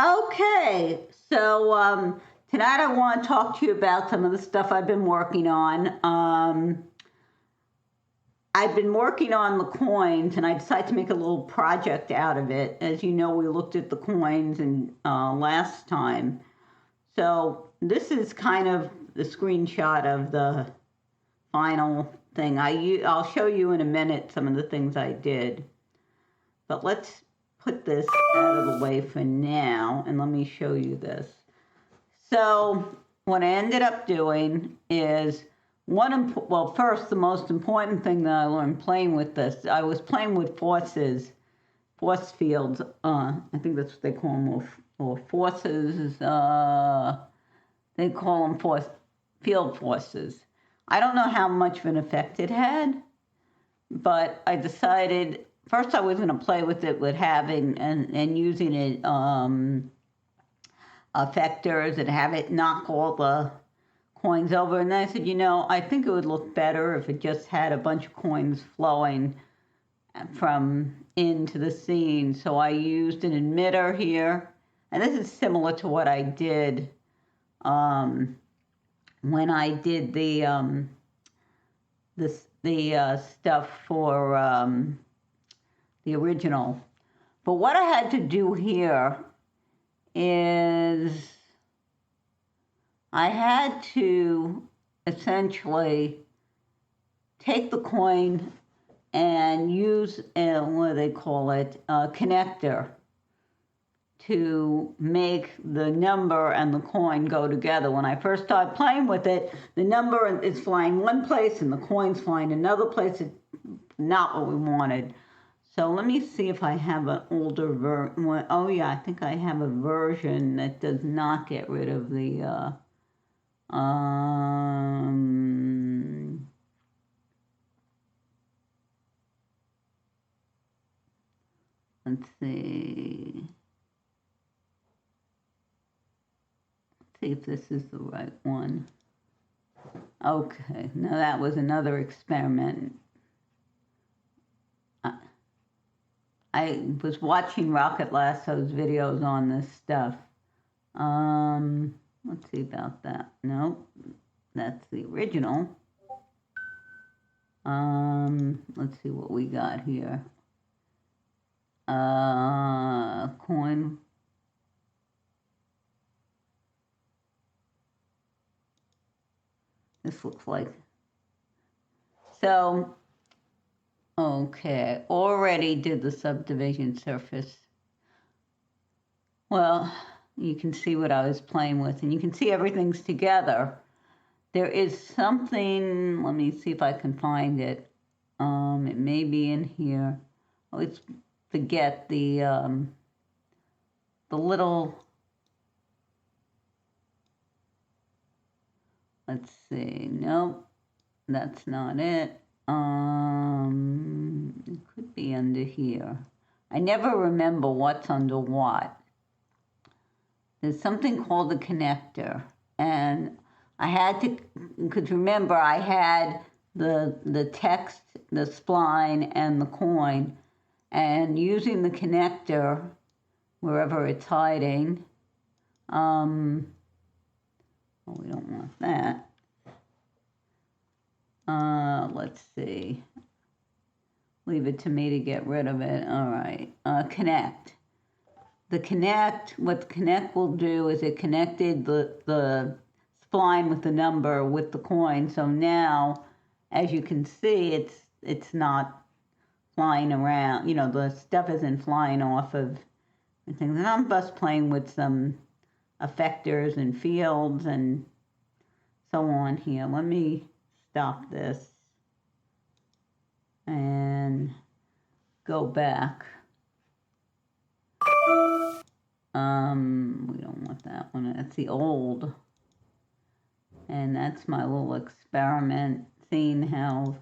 Okay, so tonight I want to talk to you about some of the stuff I've been working on. I've been working on the coins, and I decided to make a little project out of it. As you know, we looked at the coins and last time. So this is kind of the screenshot of the final thing. I'll show you in a minute some of the things I did. But let's put this out of the way for now, and let me show you this. So what I ended up doing is first, the most important thing that I learned playing with this, I was playing with force fields. I think that's what they call them, or forces. They call them field forces. I don't know how much of an effect it had, but I decided first I was going to play with it with having and using it effectors and have it knock all the coins over. And then I said, I think it would look better if it just had a bunch of coins flowing from into the scene. So I used an emitter here. And this is similar to what I did when I did the stuff for the original. But what I had to do here is I had to essentially take the coin and use what do they call it, a connector to make the number and the coin go together. When I first started playing with it, the number is flying one place and the coin's flying another place. It's not what we wanted. So let me see if I have an older version. Oh yeah, I think I have a version that does not get rid of the, let's see. Let's see if this is the right one. Okay, now that was another experiment. I was watching Rocket Lasso's videos on this stuff. Let's see about that. Nope, that's the original. Let's see what we got here. Coin. This looks like. So, okay, already did the subdivision surface. Well, you can see what I was playing with, and you can see everything's together. There is something, let me see if I can find it. It may be in here. Let's forget the little, let's see, nope, that's not it. It could be under here. I never remember what's under what. There's something called the connector, and I had to, because remember I had the text, the spline, and the coin, and using the connector wherever it's hiding. Well, we don't want that. Let's see. Leave it to me to get rid of it. All right. Connect. What the connect will do is it connected the spline with the number with the coin. So now, as you can see, it's not flying around. The stuff isn't flying off of things. And I'm just playing with some effectors and fields and so on here. Let me stop this and go back. We don't want that one. That's the old. And that's my little experiment, seeing how.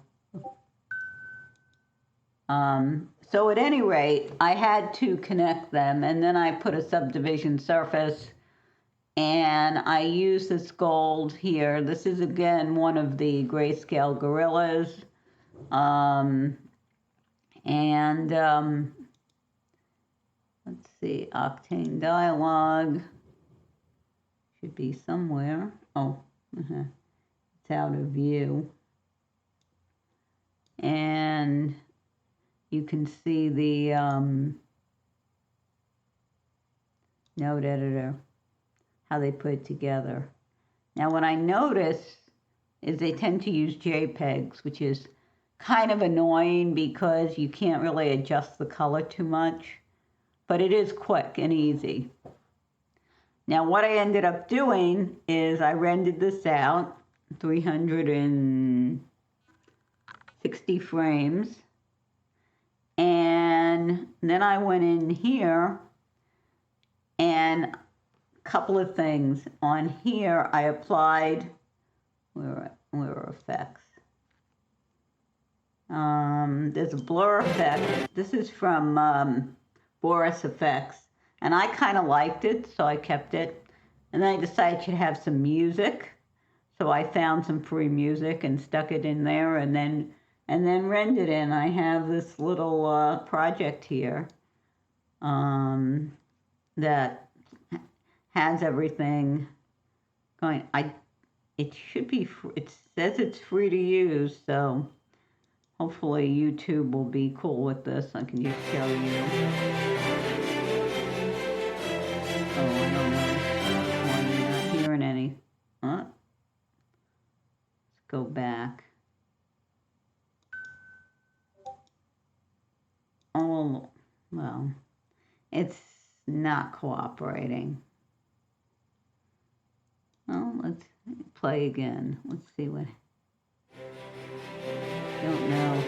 So at any rate, I had to connect them, and then I put a subdivision surface, and I use this gold here. This is, again, one of the Greyscale Gorillas. Let's see, Octane Dialogue should be somewhere. Oh, it's out of view. And you can see the note editor, how they put it together. Now, what I notice is they tend to use JPEGs, which is kind of annoying because you can't really adjust the color too much, but it is quick and easy. Now, what I ended up doing is I rendered this out, 360 frames, and then I went in here and a couple of things. On here, I applied, where are effects? There's a blur effect. This is from Boris Effects, and I kind of liked it, so I kept it. And then I decided I should have some music, so I found some free music and stuck it in there, and then rendered it. And I have this little project here that has everything going. It should be. It says it's free to use, so hopefully YouTube will be cool with this. I can just show you. Oh, I don't know. Why you're not hearing any. Let's go back. Oh, well, it's not cooperating. Well, let's play again. Let's see what. Don't know.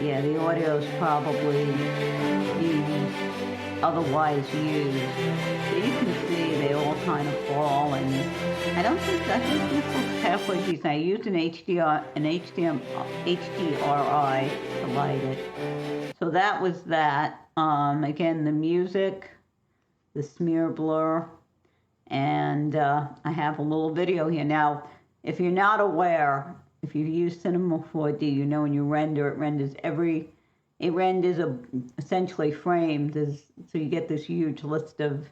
Yeah, the audio's probably being otherwise used. So you can see they all kind of fall, and I think this looks halfway decent. I used an HDRI to light it. So that was that. Again, the music, the smear blur, and I have a little video here. Now, if you're not aware, if you've used Cinema 4D, you know when you render, it renders essentially frames, so you get this huge list of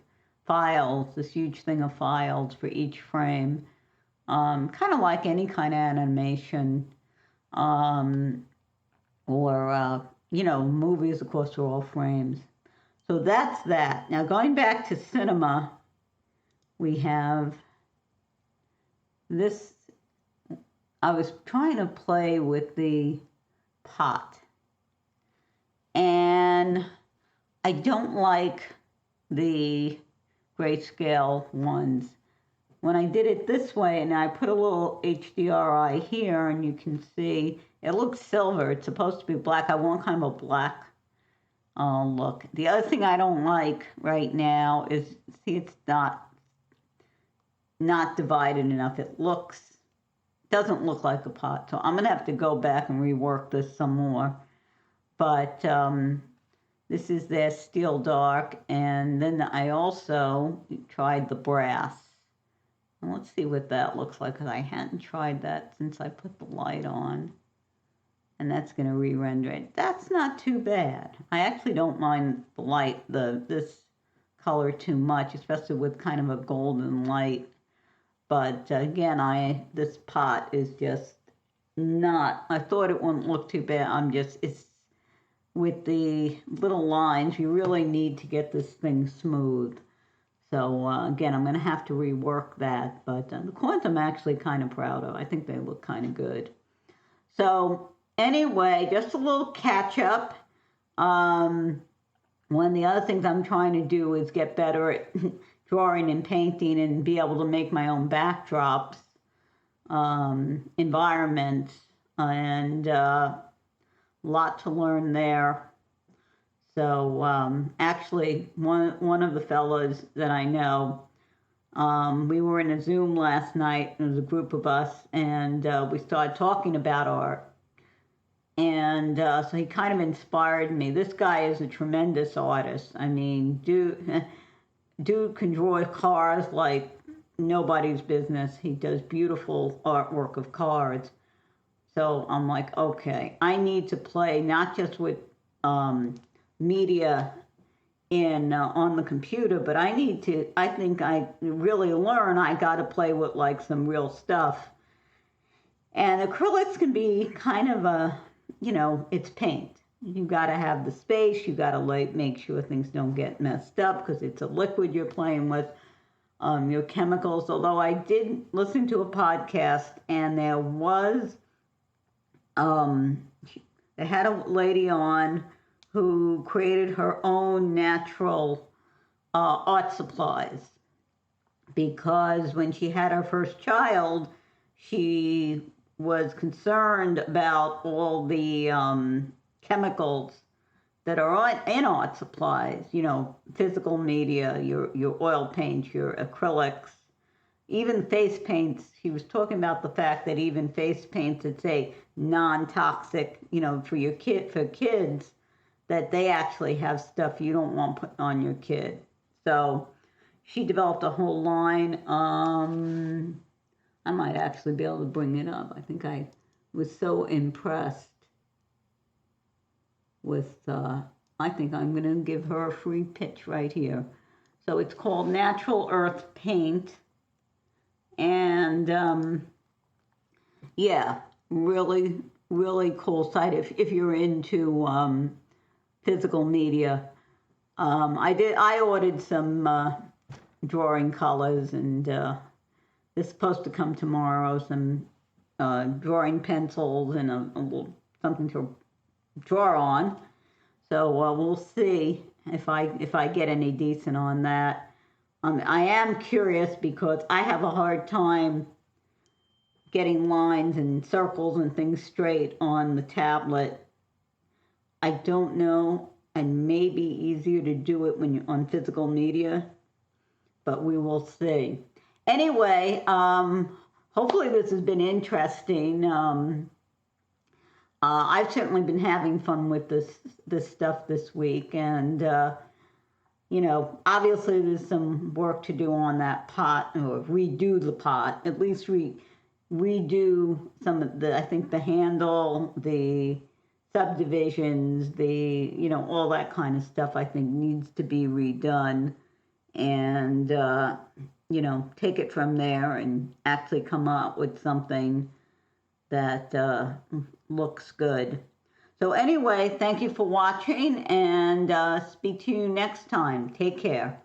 files, this huge thing of files for each frame. Kind of like any kind of animation, or movies, of course, are all frames. So that's that. Now, going back to cinema, we have this. I was trying to play with the pot, and I don't like the grayscale ones. When I did it this way, and I put a little HDRI here, and you can see it looks silver. It's supposed to be black. I want kind of a black look. The other thing I don't like right now is, see, it's not divided enough. It doesn't look like a pot. So I'm going to have to go back and rework this some more. But this is their steel dark. And then I also tried the brass. And let's see what that looks like, because I hadn't tried that since I put the light on. And that's going to re-render it. That's not too bad. I actually don't mind the light, this color too much, especially with kind of a golden light. But again, this pot is just not, I thought it wouldn't look too bad. It's with the little lines, you really need to get this thing smooth. So again, I'm going to have to rework that. But the coins I'm actually kind of proud of. I think they look kind of good. So anyway, just a little catch up. One of the other things I'm trying to do is get better at drawing and painting and be able to make my own backdrops, environments, and a lot to learn there. So actually, one of the fellows that I know, we were in a Zoom last night. There was a group of us, and we started talking about art. And so he kind of inspired me. This guy is a tremendous artist. I mean, dude can draw cars like nobody's business. He does beautiful artwork of cars. So I'm like, okay, I need to play not just with media in on the computer, but I think I really learn, I got to play with like some real stuff. And acrylics can be kind of it's paint. You got to have the space. You got to make sure things don't get messed up because it's a liquid you're playing with. Your chemicals. Although I did listen to a podcast, and there was they had a lady on who created her own natural art supplies because when she had her first child, she was concerned about all the chemicals that are in art supplies, physical media, your oil paints, your acrylics, even face paints. He was talking about the fact that even face paints that say non-toxic, for kids, that they actually have stuff you don't want put on your kid. So she developed a whole line. I might actually be able to bring it up. I think I was so impressed with, I think I'm going to give her a free pitch right here. So it's called Natural Earth Paint. And yeah, really, really cool site if you're into physical media. I ordered some drawing colors, and it's supposed to come tomorrow, some drawing pencils and a little something to draw on. So we'll see if I get any decent on that. I am curious because I have a hard time getting lines and circles and things straight on the tablet. I don't know, and maybe easier to do it when you're on physical media, but we will see. Anyway, hopefully this has been interesting. I've certainly been having fun with this stuff this week, and obviously there's some work to do on that pot, or redo the pot. At least redo some of I think the handle, the subdivisions, all that kind of stuff I think needs to be redone, and take it from there and actually come up with something that looks good. So anyway, thank you for watching, and speak to you next time. Take care.